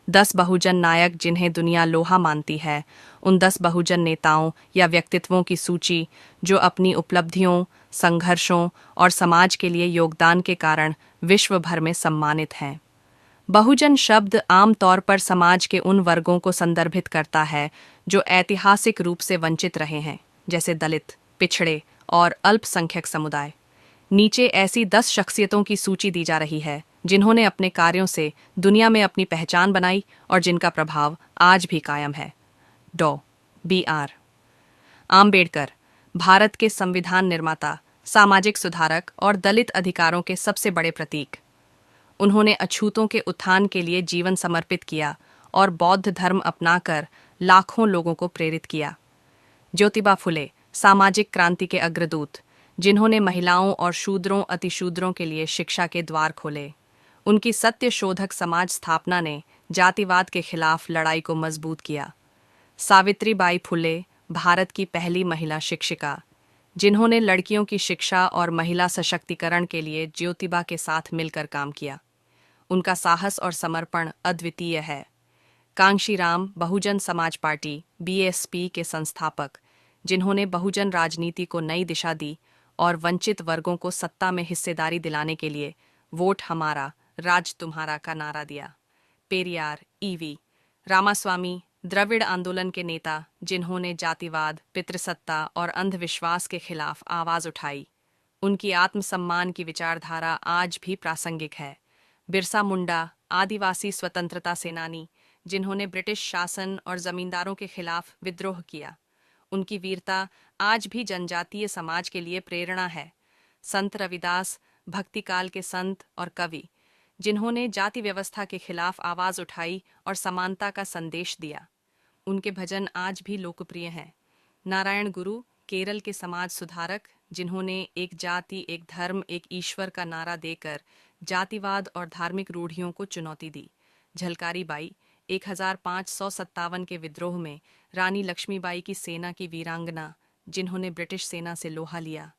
10 बहुजन नायक जिन्हें दुनिया लोहा मानती है, उन 10 बहुजन नेताओं या व्यक्तित्वों की सूची जो अपनी उपलब्धियों, संघर्षों और समाज के लिए योगदान के कारण विश्व भर में सम्मानित हैं। बहुजन शब्द आम तौर पर समाज के उन वर्गों को संदर्भित करता है जो ऐतिहासिक रूप से वंचित रहे हैं, जैसे दलित, पिछड़े और अल्पसंख्यक समुदाय। नीचे ऐसी 10 शख्सियतों की सूची दी जा रही है जिन्होंने अपने कार्यों से दुनिया में अपनी पहचान बनाई और जिनका प्रभाव आज भी कायम है। डॉ. बी.आर. आम्बेडकर, भारत के संविधान निर्माता, सामाजिक सुधारक और दलित अधिकारों के सबसे बड़े प्रतीक। उन्होंने अछूतों के उत्थान के लिए जीवन समर्पित किया और बौद्ध धर्म अपनाकर लाखों लोगों को प्रेरित किया। ज्योतिबा फुले, सामाजिक क्रांति के अग्रदूत, जिन्होंने महिलाओं और शूद्रों अतिशूद्रों के लिए शिक्षा के द्वार खोले। उनकी सत्य शोधक समाज स्थापना ने जातिवाद के खिलाफ लड़ाई को मजबूत किया। सावित्रीबाई फुले, भारत की पहली महिला शिक्षिका, जिन्होंने लड़कियों की शिक्षा और महिला सशक्तिकरण के लिए ज्योतिबा के साथ मिलकर काम किया। उनका साहस और समर्पण अद्वितीय है। कांशीराम, बहुजन समाज पार्टी (बीएसपी) के संस्थापक, जिन्होंने बहुजन राजनीति को नई दिशा दी और वंचित वर्गों को सत्ता में हिस्सेदारी दिलाने के लिए वोट हमारा, राज तुम्हारा का नारा दिया। पेरियार, ईवी रामास्वामी, द्रविड़ आंदोलन के नेता, जिन्होंने जातिवाद, पितृसत्ता और अंधविश्वास के खिलाफ आवाज उठाई। उनकी आत्मसम्मान की विचारधारा आज भी प्रासंगिक है। बिरसा मुंडा, आदिवासी स्वतंत्रता सेनानी, जिन्होंने ब्रिटिश शासन और जमींदारों के खिलाफ विद्रोह किया। उनकी वीरता आज भी जनजातीय समाज के लिए प्रेरणा है। संत रविदास, भक्तिकाल के संत और कवि, जिन्होंने जाति व्यवस्था के खिलाफ आवाज उठाई और समानता का संदेश दिया। उनके भजन आज भी लोकप्रिय हैं। नारायण गुरु, केरल के समाज सुधारक, जिन्होंने एक जाति, एक धर्म, एक ईश्वर का नारा देकर जातिवाद और धार्मिक रूढ़ियों को चुनौती दी। झलकारी बाई, 1557 के विद्रोह में रानी लक्ष्मीबाई की सेना की वीरांगना, जिन्होंने ब्रिटिश सेना से लोहा लिया।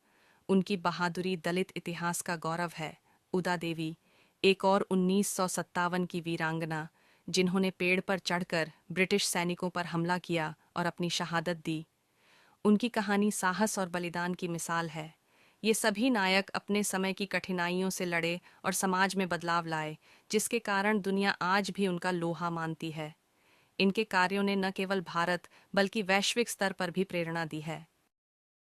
उनकी बहादुरी दलित इतिहास का गौरव है। उदा देवी, एक और 1957 की वीरांगना, जिन्होंने पेड़ पर चढ़कर ब्रिटिश सैनिकों पर हमला किया और अपनी शहादत दी। उनकी कहानी साहस और बलिदान की मिसाल है। ये सभी नायक अपने समय की कठिनाइयों से लड़े और समाज में बदलाव लाए, जिसके कारण दुनिया आज भी उनका लोहा मानती है। इनके कार्यों ने न केवल भारत बल्कि वैश्विक स्तर पर भी प्रेरणा दी है।